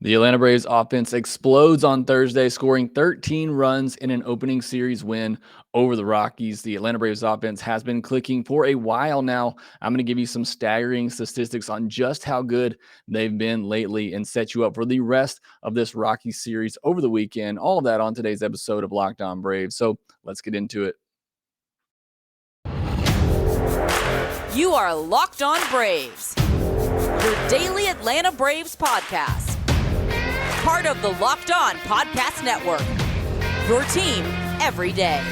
The Atlanta Braves offense explodes on Thursday, scoring 13 runs in an opening series win over the Rockies. The Atlanta Braves offense has been clicking for a while now. I'm going to give you some staggering statistics on just how good they've been lately and set you up for the rest of this Rockies series over the weekend. All of that on today's episode of Lockedon Braves. So let's get into it. You are Locked On Braves, your daily Atlanta Braves podcast. Part of the Locked On Podcast Network, your team every day.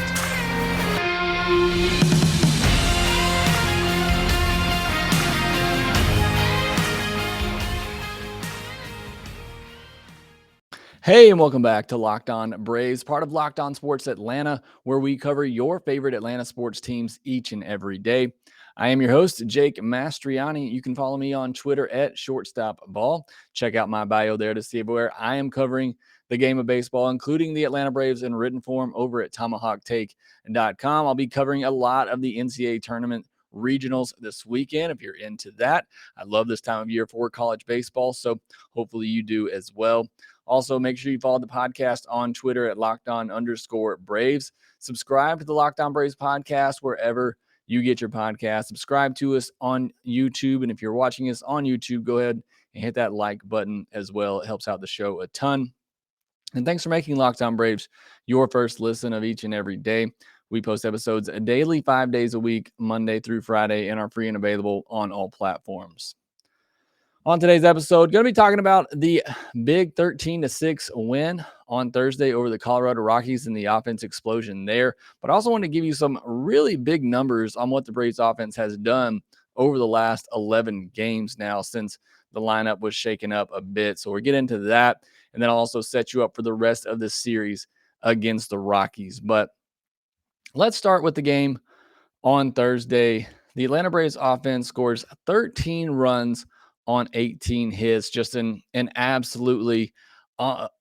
Hey, and welcome back to Locked On Braves, part of Locked On Sports Atlanta, where we cover your favorite Atlanta sports teams each and every day. I am your host, Jake Mastroianni. You can follow me on Twitter at shortstopball. Check out my bio there to see where I am covering the game of baseball, including the Atlanta Braves in written form over at tomahawktake.com. I'll be covering a lot of the NCAA tournament regionals this weekend if you're into that. I love this time of year for college baseball, so hopefully you do as well. Also, make sure you follow the podcast on Twitter at LockedOn_Braves. Subscribe to the Locked On Braves podcast wherever you get your podcast. Subscribe to us on YouTube. And if you're watching us on YouTube, go ahead and hit that like button as well. It helps out the show a ton. And thanks for making Locked On Braves your first listen of each and every day. We post episodes daily, 5 days a week, Monday through Friday, and are free and available on all platforms. On today's episode, going to be talking about the big 13-6 win on Thursday over the Colorado Rockies and the offense explosion there. But I also want to give you some really big numbers on what the Braves offense has done over the last 11 games now since the lineup was shaken up a bit. So we'll get into that, and then I'll also set you up for the rest of the series against the Rockies. But let's start with the game on Thursday. The Atlanta Braves offense scores 13 runs on 18 hits. Just an absolutely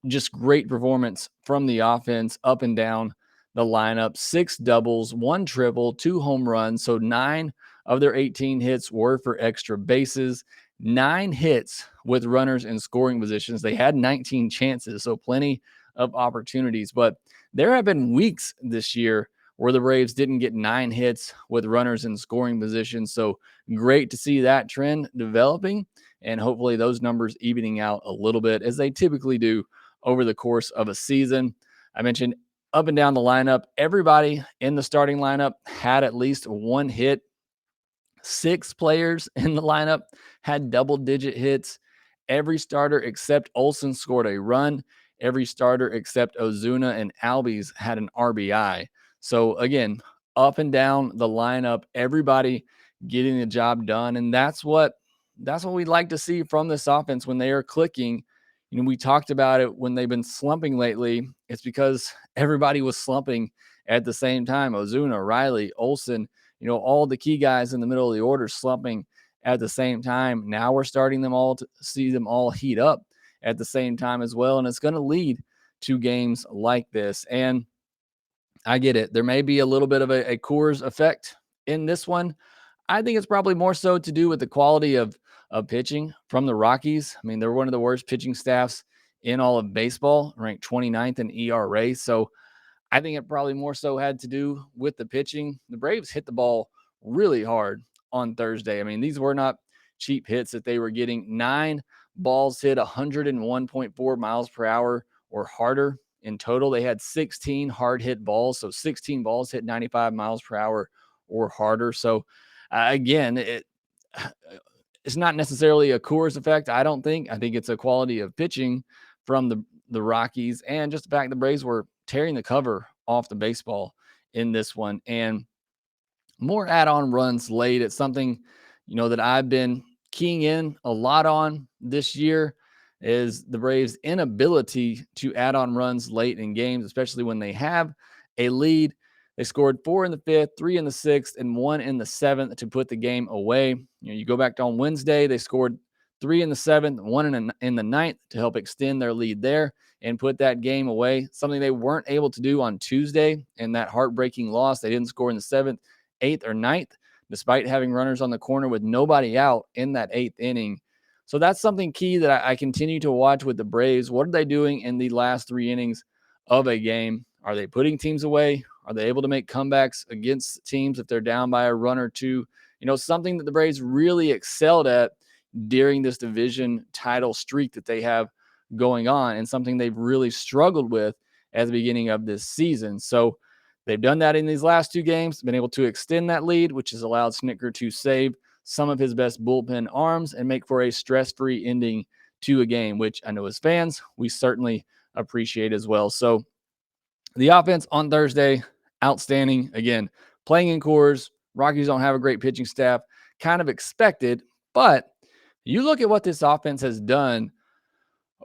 just great performance from the offense up and down the lineup. 6 doubles, 1 triple, 2 home runs. So 9 of their 18 hits were for extra bases. 9 hits with runners in scoring positions. They had 19 chances, so plenty of opportunities. But there have been weeks this year where the Braves didn't get 9 hits with runners in scoring positions. So great to see that trend developing, and hopefully those numbers evening out a little bit as they typically do over the course of a season. I mentioned up and down the lineup, everybody in the starting lineup had at least 1 hit. 6 players in the lineup had double-digit hits. Every starter except Olsen scored a run. Every starter except Ozuna and Albies had an RBI. So again, up and down the lineup, everybody getting the job done. And that's what we'd like to see from this offense when they are clicking. You know, we talked about it when they've been slumping lately. It's because everybody was slumping at the same time. Ozuna, Reilly, Olsen, you know, all the key guys in the middle of the order slumping at the same time. Now we're starting them all to see them all heat up at the same time as well. And it's going to lead to games like this. And I get it. There may be a little bit of a Coors effect in this one. I think it's probably more so to do with the quality of pitching from the Rockies. I mean, they're one of the worst pitching staffs in all of baseball, ranked 29th in ERA. So I think it probably more so had to do with the pitching. The Braves hit the ball really hard on Thursday. I mean, these were not cheap hits that they were getting. 9 balls hit 101.4 miles per hour or harder. In total, they had 16 hard hit balls. So 16 balls hit 95 miles per hour or harder. So again, it's not necessarily a Coors effect, I don't think. I think it's a quality of pitching from the Rockies, and just the fact the Braves were tearing the cover off the baseball in this one. And more add-on runs late. It's something, you know, that I've been keying in a lot on this year is the Braves' inability to add on runs late in games, especially when they have a lead. They scored 4 in the 5th, 3 in the 6th, and 1 in the 7th to put the game away. You know, you go back to on Wednesday, they scored 3 in the 7th, 1 in the 9th to help extend their lead there and put that game away, something they weren't able to do on Tuesday in that heartbreaking loss. They didn't score in the 7th, 8th, or 9th, despite having runners on the corner with nobody out in that 8th inning. So that's something key that I continue to watch with the Braves. What are they doing in the last 3 innings of a game? Are they putting teams away? Are they able to make comebacks against teams if they're down by a run or two? Something that the Braves really excelled at during this division title streak that they have going on, and something they've really struggled with at the beginning of this season. So they've done that in these last 2 games, been able to extend that lead, which has allowed Snicker to save some of his best bullpen arms and make for a stress-free ending to a game, which I know as fans, we certainly appreciate as well. So the offense on Thursday, outstanding. Again, playing in Coors, Rockies don't have a great pitching staff, kind of expected, but you look at what this offense has done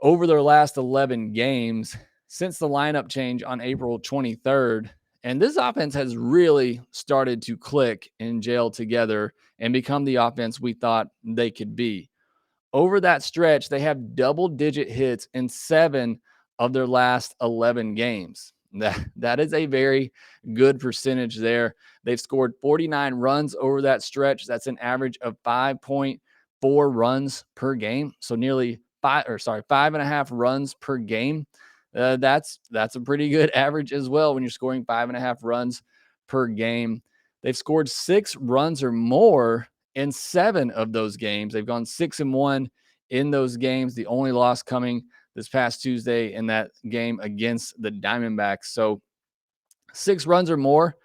over their last 11 games since the lineup change on April 23rd. And this offense has really started to click and gel together and become the offense we thought they could be. Over that stretch, they have double-digit hits in 7 of their last 11 games. That is a very good percentage there. They've scored 49 runs over that stretch. That's an average of 5.4 runs per game. So nearly 5.5 runs per game. That's a pretty good average as well when you're scoring 5.5 runs per game. They've scored 6 runs or more in 7 of those games. They've gone 6-1 in those games. The only loss coming this past Tuesday in that game against the Diamondbacks. So 6 runs or more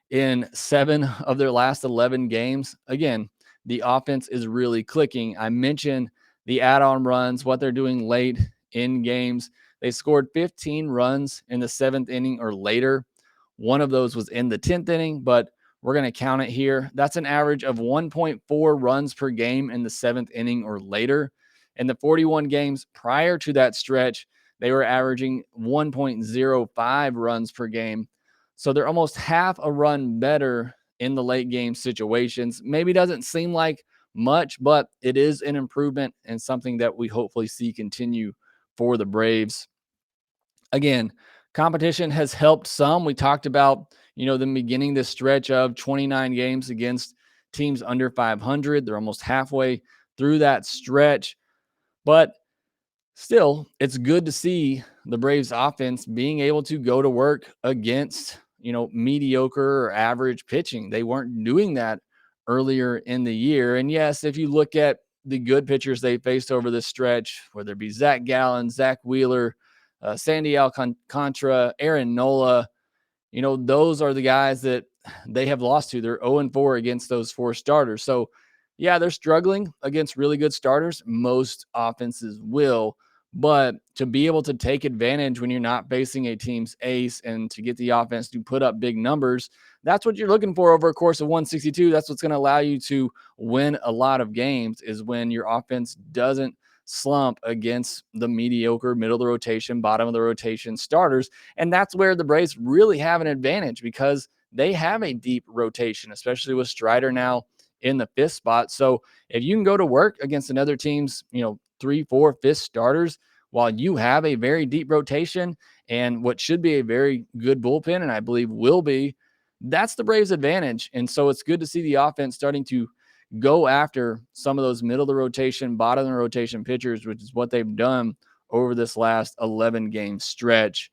in 7 of their last 11 games. Again, the offense is really clicking. I mentioned the add-on runs, what they're doing late in games. They scored 15 runs in the 7th inning or later. One of those was in the 10th inning, but we're going to count it here. That's an average of 1.4 runs per game in the 7th inning or later. In the 41 games prior to that stretch, they were averaging 1.05 runs per game. So they're almost half a run better in the late game situations. Maybe doesn't seem like much, but it is an improvement and something that we hopefully see continue for the Braves. Again, competition has helped some. We talked about, them beginning this stretch of 29 games against teams under 500. They're almost halfway through that stretch. But still, it's good to see the Braves offense being able to go to work against, mediocre or average pitching. They weren't doing that earlier in the year. And yes, if you look at the good pitchers they faced over this stretch, whether it be Zach Gallen, Zach Wheeler, Sandy Alcantara, Aaron Nola, those are the guys that they have lost to. They're 0-4 against those 4 starters. So, yeah, they're struggling against really good starters. Most offenses will. But to be able to take advantage when you're not facing a team's ace and to get the offense to put up big numbers, that's what you're looking for over a course of 162. That's what's going to allow you to win a lot of games, is when your offense doesn't slump against the mediocre middle of the rotation, bottom of the rotation starters. And that's where the Braves really have an advantage, because they have a deep rotation, especially with Strider now in the 5th spot. So if you can go to work against another team's, 3, 4, 5th starters, while you have a very deep rotation and what should be a very good bullpen, and I believe will be, that's the Braves' advantage. And so it's good to see the offense starting to go after some of those middle of the rotation, bottom of the rotation pitchers, which is what they've done over this last 11-game stretch.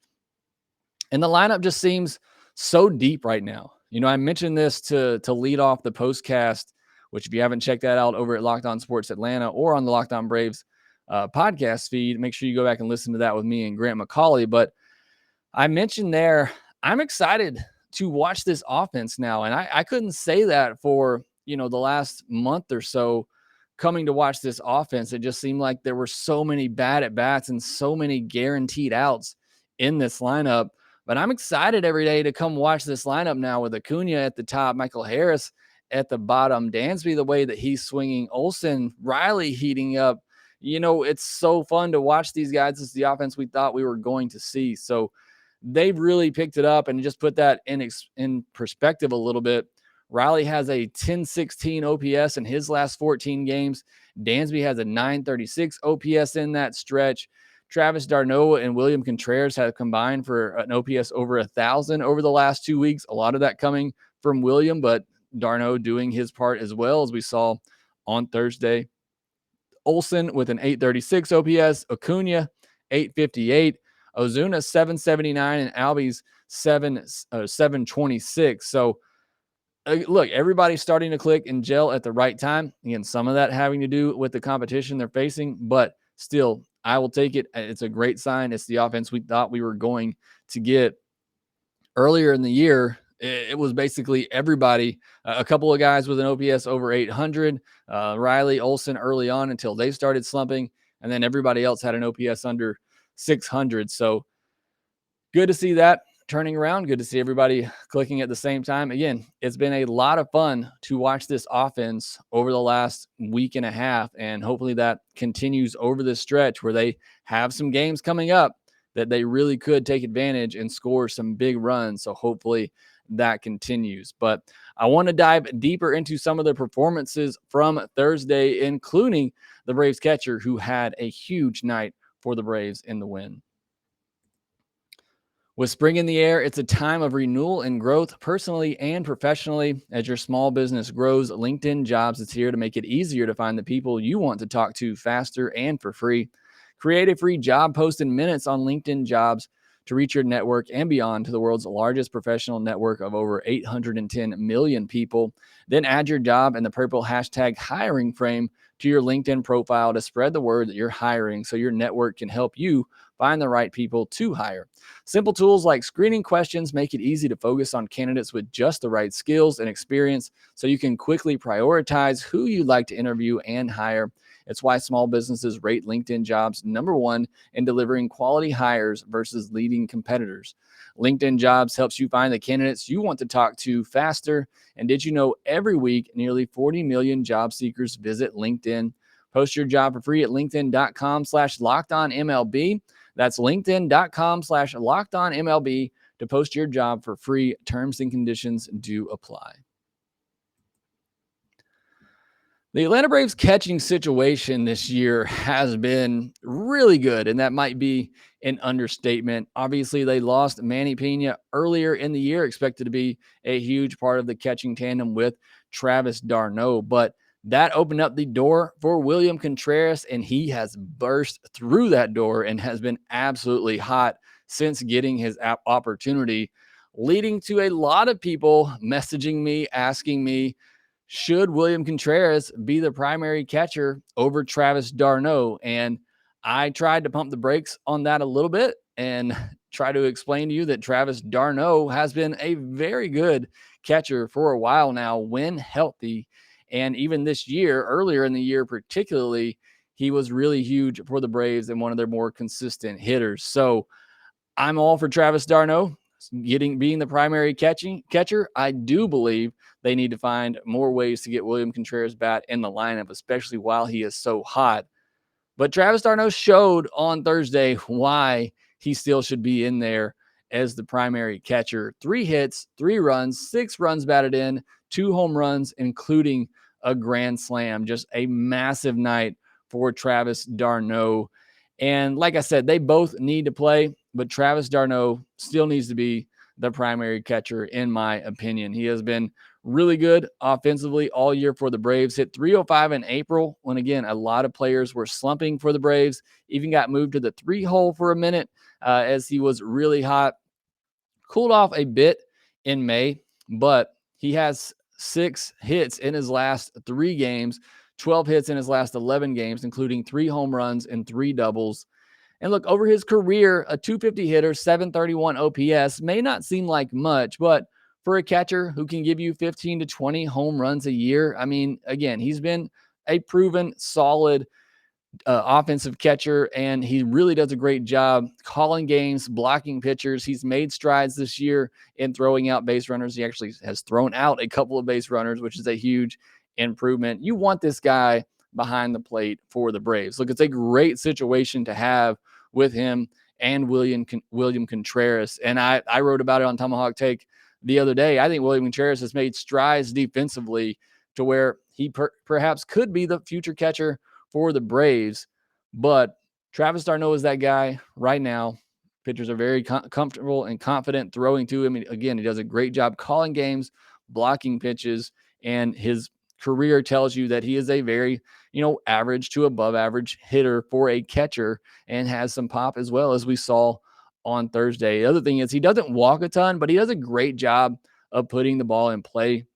And the lineup just seems so deep right now. I mentioned this to lead off the postcast, which if you haven't checked that out over at Lockedon Sports Atlanta or on the Lockedon Braves podcast feed, make sure you go back and listen to that with me and Grant McCauley. But I mentioned there, I'm excited to watch this offense now. And I couldn't say that for, the last month or so coming to watch this offense. It just seemed like there were so many bad at-bats and so many guaranteed outs in this lineup. But I'm excited every day to come watch this lineup now with Acuna at the top, Michael Harris at the bottom, Dansby the way that he's swinging, Olsen, Reilly heating up. It's so fun to watch these guys. It's the offense we thought we were going to see. So they've really picked it up, and just put that in perspective a little bit. Reilly has a 1016 OPS in his last 14 games. Dansby has a 936 OPS in that stretch. Travis d'Arnaud and William Contreras have combined for an OPS over 1,000 over the last 2 weeks. A lot of that coming from William, but d'Arnaud doing his part as well, as we saw on Thursday. Olsen with an 836 OPS, Acuna 858, Ozuna 779, and Albies 726. So look, everybody's starting to click and gel at the right time. Again, some of that having to do with the competition they're facing, but still, I will take it. It's a great sign. It's the offense we thought we were going to get earlier in the year. It was basically everybody, a couple of guys with an OPS over 800, Reilly, Olsen early on until they started slumping, and then everybody else had an OPS under 600. So good to see that turning around. Good to see everybody clicking at the same time. Again, it's been a lot of fun to watch this offense over the last week and a half, and hopefully that continues over this stretch where they have some games coming up that they really could take advantage and score some big runs. So hopefully that continues. But I want to dive deeper into some of the performances from Thursday, including the Braves catcher who had a huge night for the Braves in the win. With spring in the air, it's a time of renewal and growth personally and professionally. As your small business grows, LinkedIn Jobs is here to make it easier to find the people you want to talk to faster and for free. Create a free job post in minutes on LinkedIn Jobs to reach your network and beyond to the world's largest professional network of over 810 million people. Then add your job and the purple hashtag hiring frame to your LinkedIn profile to spread the word that you're hiring so your network can help you find the right people to hire. Simple tools like screening questions make it easy to focus on candidates with just the right skills and experience so you can quickly prioritize who you'd like to interview and hire. It's why small businesses rate LinkedIn Jobs #1 in delivering quality hires versus leading competitors. LinkedIn Jobs helps you find the candidates you want to talk to faster. And did you know every week, nearly 40 million job seekers visit LinkedIn? Post your job for free at linkedin.com/lockedonmlb. That's linkedin.com/lockedonmlb to post your job for free. Terms and conditions do apply. The Atlanta Braves catching situation this year has been really good, and that might be an understatement. Obviously, they lost Manny Pena earlier in the year, expected to be a huge part of the catching tandem with Travis d'Arnaud, but that opened up the door for William Contreras, and he has burst through that door and has been absolutely hot since getting his opportunity, leading to a lot of people messaging me, asking me, should William Contreras be the primary catcher over Travis d'Arnaud? And I tried to pump the brakes on that a little bit and try to explain to you that Travis d'Arnaud has been a very good catcher for a while now when healthy. And even this year, earlier in the year particularly, he was really huge for the Braves and one of their more consistent hitters. So I'm all for Travis d'Arnaud being the primary catcher. I do believe they need to find more ways to get William Contreras bat in the lineup, especially while he is so hot. But Travis d'Arnaud showed on Thursday why he still should be in there as the primary catcher. 3 hits, 3 runs, 6 runs batted in, 2 home runs, including a grand slam. Just a massive night for Travis d'Arnaud. And like I said, they both need to play, but Travis d'Arnaud still needs to be the primary catcher, in my opinion. He has been really good offensively all year for the Braves. Hit .305 in April when, again, a lot of players were slumping for the Braves. Even got moved to the 3 hole for a minute as he was really hot. Cooled off a bit in May, but he has 6 hits in his last 3 games, 12 hits in his last 11 games, including 3 home runs and 3 doubles. And look, over his career, a .250 hitter, 731 OPS may not seem like much, but for a catcher who can give you 15 to 20 home runs a year, I mean, again, he's been a proven solid offensive catcher, and he really does a great job calling games, blocking pitchers. He's made strides this year in throwing out base runners. He actually has thrown out a couple of base runners, which is a huge improvement. You want this guy behind the plate for the Braves. Look, it's a great situation to have with him and William Contreras. And I wrote about it on Tomahawk Take the other day. I think William Contreras has made strides defensively to where he perhaps could be the future catcher for the Braves. But Travis d'Arnaud is that guy right now. Pitchers are very comfortable and confident throwing to him. Again, he does a great job calling games, blocking pitches, and his career tells you that he is a very, average to above average hitter for a catcher and has some pop as well, as we saw on Thursday. The other thing is he doesn't walk a ton, but he does a great job of putting the ball in play.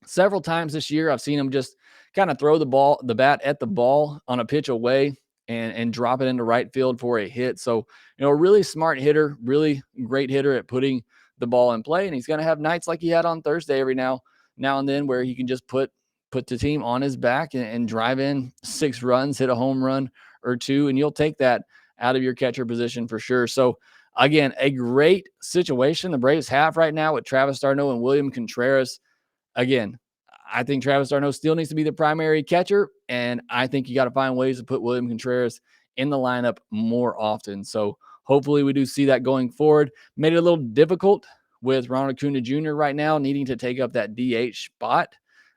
Several times this year, I've seen him just kind of throw the bat at the ball on a pitch away and drop it into right field for a hit. So, a really smart hitter, really great hitter at putting the ball in play. And he's going to have nights like he had on Thursday every now and then where he can just put the team on his back and drive in 6 runs, hit a home run or 2, and you'll take that out of your catcher position for sure. So, again, a great situation the Braves have right now with Travis d'Arnaud and William Contreras. Again, I think Travis d'Arnaud still needs to be the primary catcher, and I think you got to find ways to put William Contreras in the lineup more often. So hopefully we do see that going forward. Made it a little difficult with Ronald Cooney Jr. right now needing to take up that DH spot.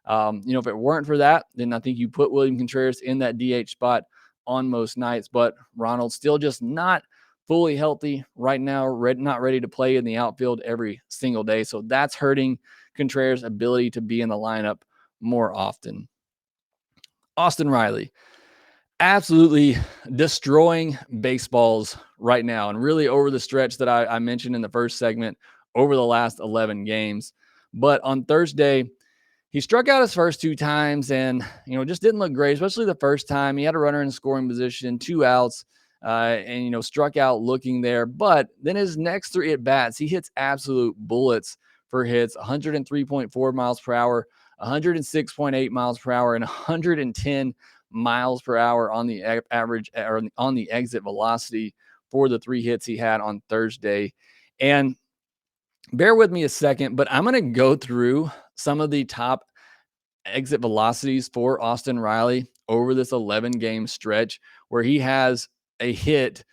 If it weren't for that, then I think you put William Contreras in that DH spot on most nights, but Ronald's still just not fully healthy right now, not ready to play in the outfield every single day. So that's hurting Contreras' ability to be in the lineup more often. Austin Reilly, absolutely destroying baseballs right now, and really over the stretch that I mentioned in the first segment, over the last 11 games. But on Thursday, he struck out his first 2 times and, just didn't look great, especially the first time. He had a runner in scoring position, 2 outs, and, struck out looking there. But then his next 3 at-bats, he hits absolute bullets for hits, 103.4 miles per hour, 106.8 miles per hour, and 110 miles per hour on the average or on the exit velocity for the 3 hits he had on Thursday. And bear with me a second, but I'm going to go through some of the top exit velocities for Austin Reilly over this 11-game stretch where he has a hit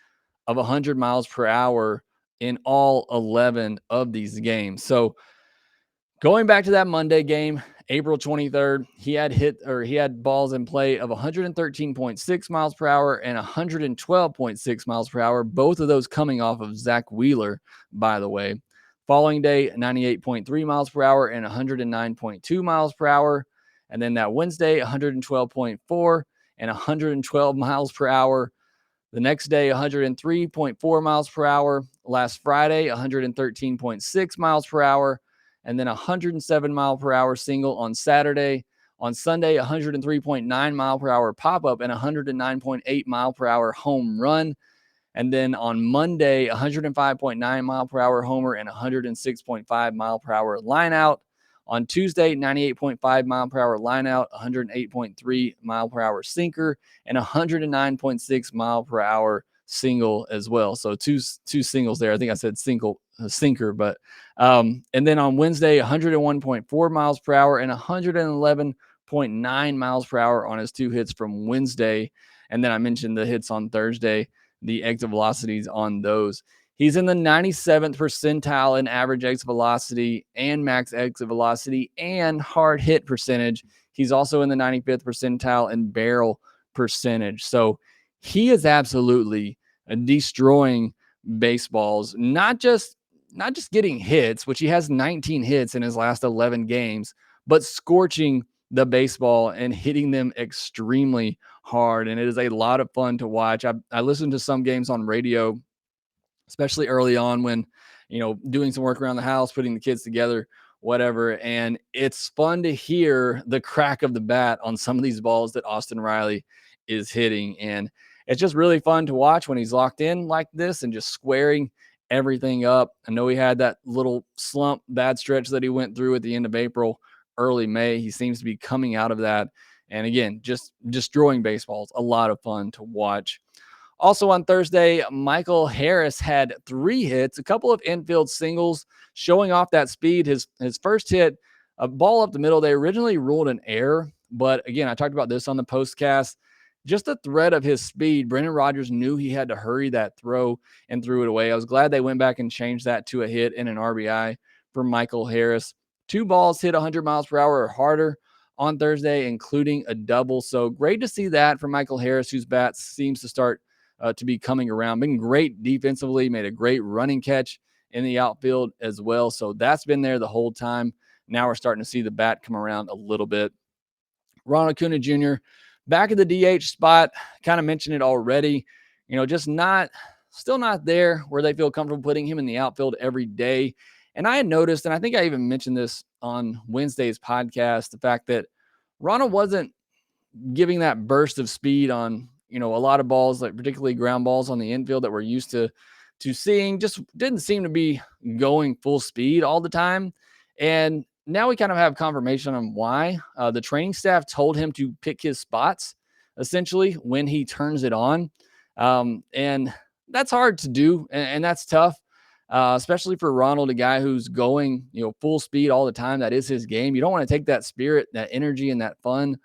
of 100 miles per hour in all 11 of these games. So going back to that Monday game, April 23rd, he had balls in play of 113.6 miles per hour and 112.6 miles per hour, both of those coming off of Zach Wheeler, by the way. Following day, 98.3 miles per hour and 109.2 miles per hour. And then that Wednesday, 112.4 and 112 miles per hour. The next day, 103.4 miles per hour. Last Friday, 113.6 miles per hour. And then 107 mile per hour single on Saturday. On Sunday, 103.9 mile per hour pop-up and 109.8 mile per hour home run. And then on Monday, 105.9 mile per hour homer and 106.5 mile per hour line out. On Tuesday, 98.5 mile per hour line out, 108.3 mile per hour sinker, and 109.6 mile per hour single as well. So two singles there. I think I said sinker, but and then on Wednesday, 101.4 miles per hour and 111.9 miles per hour on his 2 hits from Wednesday. And then I mentioned the hits on Thursday, the exit velocities on those. He's in the 97th percentile in average exit velocity and max exit velocity and hard hit percentage. He's also in the 95th percentile in barrel percentage. So he is absolutely destroying baseballs, not just getting hits, which he has 19 hits in his last 11 games, but scorching the baseball and hitting them extremely hard. And it is a lot of fun to watch. I listened to some games on radio, especially early on when, doing some work around the house, putting the kids together, whatever. And it's fun to hear the crack of the bat on some of these balls that Austin Reilly is hitting. And it's just really fun to watch when he's locked in like this and just squaring everything up. I know he had that little slump, bad stretch that he went through at the end of April, early May. He seems to be coming out of that. And again, just destroying baseballs. A lot of fun to watch. Also on Thursday, Michael Harris had 3 hits, a couple of infield singles, showing off that speed. His first hit, a ball up the middle, they originally ruled an error. But again, I talked about this on the postcast. Just the threat of his speed, Brendan Rodgers knew he had to hurry that throw and threw it away. I was glad they went back and changed that to a hit and an RBI for Michael Harris. 2 balls hit 100 miles per hour or harder on Thursday, including a double. So great to see that from Michael Harris, whose bat seems to start to be coming around. Been great defensively, made a great running catch in the outfield as well. So that's been there the whole time. Now we're starting to see the bat come around a little bit. Ronald Cooney Jr. back at the DH spot. Kind of mentioned it already. Just still not there where they feel comfortable putting him in the outfield every day. And I had noticed, and I think I even mentioned this on Wednesday's podcast, the fact that Ronald wasn't giving that burst of speed on, a lot of balls, like particularly ground balls on the infield that we're used to seeing. Just didn't seem to be going full speed all the time. And now we kind of have confirmation on why. The training staff told him to pick his spots, essentially, when he turns it on. And that's hard to do, and that's tough, especially for Ronald, a guy who's going, full speed all the time. That is his game. You don't want to take that spirit, that energy, and that fun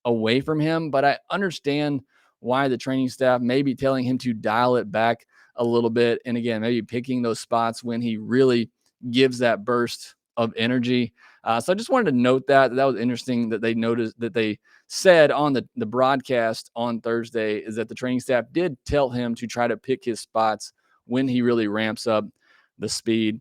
away from him. But I understand why the training staff may be telling him to dial it back a little bit. And again, maybe picking those spots when he really gives that burst of energy. So I just wanted to note that was interesting that they noticed, that they said on the broadcast on Thursday, is that the training staff did tell him to try to pick his spots when he really ramps up the speed.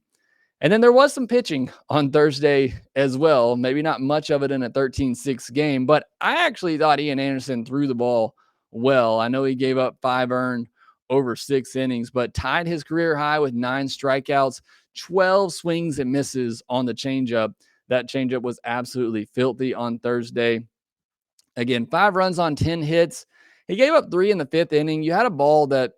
And then there was some pitching on Thursday as well. Maybe not much of it in a 13-6 game, but I actually thought Ian Anderson threw the ball well. I know he gave up 5 earned over 6 innings, but tied his career high with 9 strikeouts, 12 swings and misses on the changeup. That changeup was absolutely filthy on Thursday. Again, 5 runs on 10 hits. He gave up 3 in the 5th inning. You had a ball that,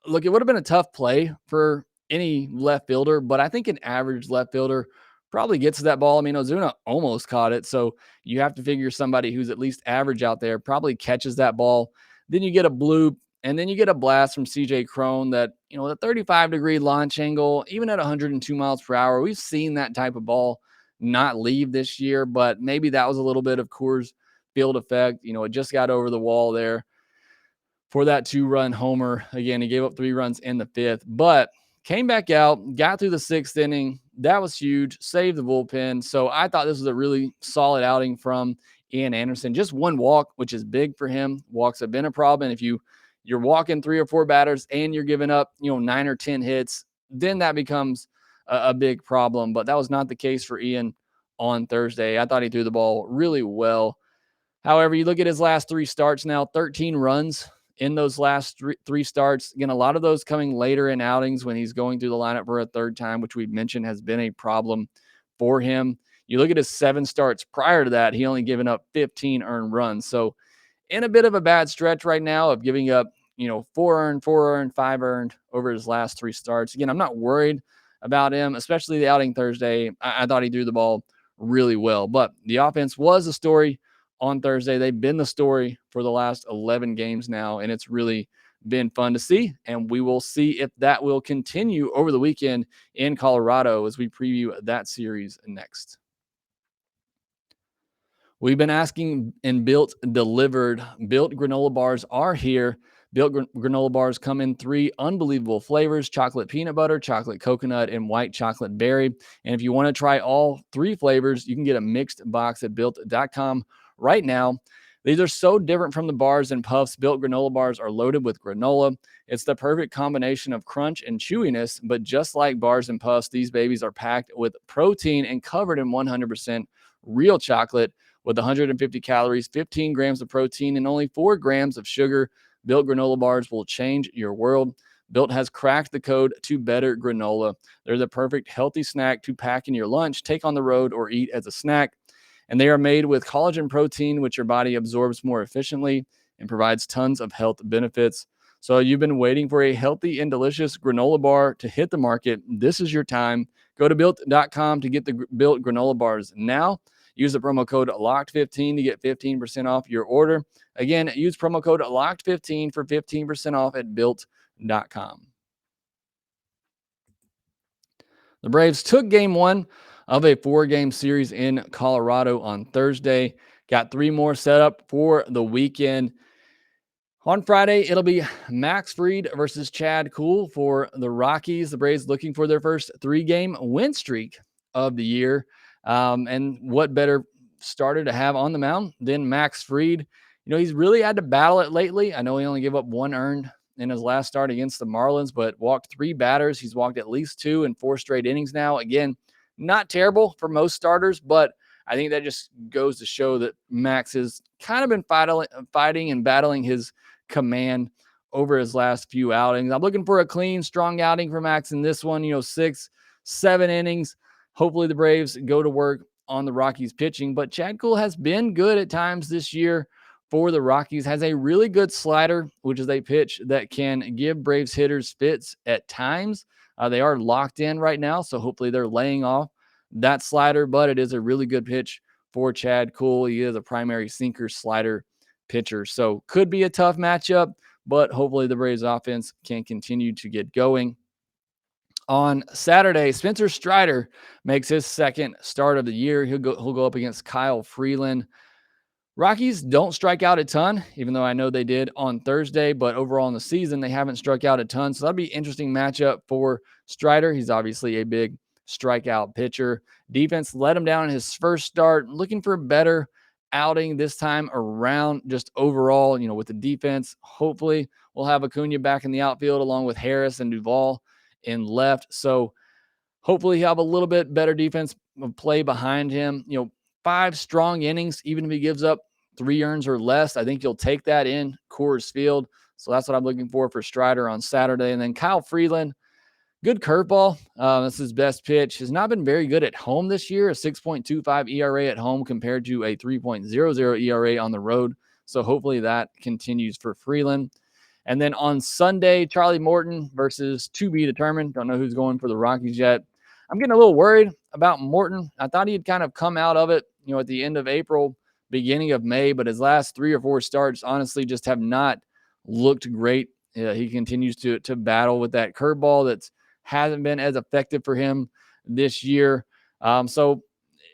look, it would have been a tough play for any left fielder, but I think an average left fielder probably gets to that ball. I mean, Ozuna almost caught it, so you have to figure somebody who's at least average out there probably catches that ball. Then you get a bloop, and then you get a blast from CJ Cron that, the 35-degree launch angle, even at 102 miles per hour. We've seen that type of ball not leave this year, but maybe that was a little bit of Coors Field effect. It just got over the wall there for that 2-run homer. Again, he gave up 3 runs in the 5th, but came back out, got through the 6th inning. That was huge. Saved the bullpen. So I thought this was a really solid outing from Ian Anderson. Just 1 walk, which is big for him. Walks have been a problem. If you're walking 3 or 4 batters and you're giving up, 9 or 10 hits, then that becomes a big problem. But that was not the case for Ian on Thursday. I thought he threw the ball really well. However, you look at his last 3 starts now, 13 runs in those last 3 starts. Again, a lot of those coming later in outings when he's going through the lineup for a 3rd time, which we've mentioned has been a problem for him. You look at his 7 starts prior to that, he only given up 15 earned runs. So in a bit of a bad stretch right now of giving up, 4 earned, 5 earned over his last 3 starts. Again, I'm not worried about him, especially the outing Thursday. I thought he threw the ball really well, but the offense was a story on Thursday. They've been the story for the last 11 games now, and it's really been fun to see. And we will see if that will continue over the weekend in Colorado as we preview that series next. We've been asking, and Built delivered. Built granola bars are here. Built granola bars come in 3 unbelievable flavors: chocolate peanut butter, chocolate coconut, and white chocolate berry. And if you want to try all 3 flavors, you can get a mixed box at built.com right now. These are so different from the bars and puffs. Built granola bars are loaded with granola. It's the perfect combination of crunch and chewiness, but just like bars and puffs, these babies are packed with protein and covered in 100% real chocolate with 150 calories, 15 grams of protein, and only 4 grams of sugar. Built granola bars will change your world. Built has cracked the code to better granola. They're the perfect healthy snack to pack in your lunch, take on the road, or eat as a snack. And they are made with collagen protein, which your body absorbs more efficiently and provides tons of health benefits. So you've been waiting for a healthy and delicious granola bar to hit the market. This is your time. Go to built.com to get the Built granola bars now. Use the promo code LOCKED15 to get 15% off your order. Again, use promo code LOCKED15 for 15% off at built.com. The Braves took game 1 of a 4-game series in Colorado on Thursday. Got 3 more set up for the weekend. On Friday, it'll be Max Fried versus Chad Kuhl for the Rockies. The Braves looking for their first 3-game win streak of the year. And what better starter to have on the mound than Max Fried? He's really had to battle it lately. I know he only gave up 1 earned in his last start against the Marlins, but walked 3 batters. He's walked at least 2 in 4 straight innings now. Again, not terrible for most starters, but I think that just goes to show that Max has kind of been fighting and battling his command over his last few outings. I'm looking for a clean, strong outing for Max in this one, 6-7 innings. Hopefully the Braves go to work on the Rockies pitching, but Chad Kuhl has been good at times this year for the Rockies, has a really good slider, which is a pitch that can give Braves hitters fits at times. They are locked in right now, so hopefully they're laying off that slider, but it is a really good pitch for Chad Kuhl. He is a primary sinker slider pitcher, so could be a tough matchup, but hopefully the Braves offense can continue to get going. On Saturday, Spencer Strider makes his second start of the year. He'll go up against Kyle Freeland. Rockies don't strike out a ton, even though I know they did on Thursday, but overall in the season, they haven't struck out a ton. So that'll be an interesting matchup for Strider. He's obviously a big strikeout pitcher. Defense let him down in his first start, looking for a better outing this time around, just overall, with the defense. Hopefully we'll have Acuna back in the outfield along with Harris and Duvall in left. So hopefully he'll have a little bit better defense play behind him. 5 strong innings, even if he gives up 3 earns or less, I think you'll take that in Coors Field. So that's what I'm looking for Strider on Saturday. And then Kyle Freeland, good curveball. That's his best pitch. Has not been very good at home this year, a 6.25 ERA at home compared to a 3.00 ERA on the road. So hopefully that continues for Freeland. And then on Sunday, Charlie Morton versus to be determined. Don't know who's going for the Rockies yet. I'm getting a little worried about Morton. I thought he'd kind of come out of it, at the end of April, beginning of May, but his last 3 or 4 starts honestly just have not looked great. He continues to battle with that curveball that hasn't been as effective for him this year. So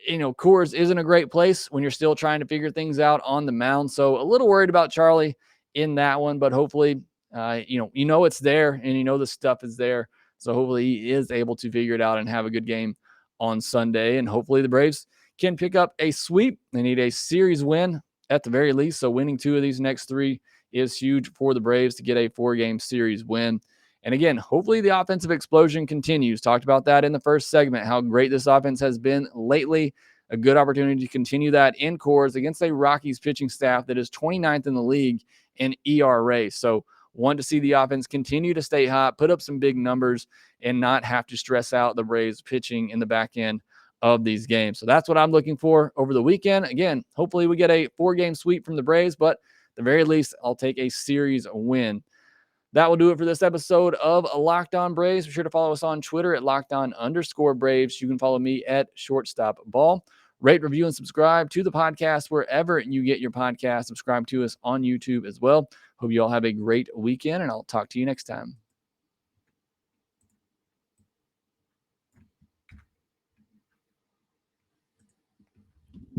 Coors isn't a great place when you're still trying to figure things out on the mound. So a little worried about Charlie in that one, but hopefully, it's there and the stuff is there. So hopefully he is able to figure it out and have a good game on Sunday. And hopefully the Braves can pick up a sweep. They need a series win at the very least. So winning 2 of these next 3 is huge for the Braves to get a 4-game series win. And again, hopefully the offensive explosion continues. Talked about that in the first segment, how great this offense has been lately. A good opportunity to continue that in Coors against a Rockies pitching staff that is 29th in the league in ERA. So want to see the offense continue to stay hot, put up some big numbers, and not have to stress out the Braves pitching in the back end of these games. So that's what I'm looking for over the weekend. Again, hopefully we get a 4-game sweep from the Braves, but at the very least, I'll take a series win. That will do it for this episode of Locked Braves. Be sure to follow us on Twitter at @LockedOn_Braves. You can follow me at ShortstopBall. Rate, review, and subscribe to the podcast wherever you get your podcast. Subscribe to us on YouTube as well. Hope you all have a great weekend, and I'll talk to you next time.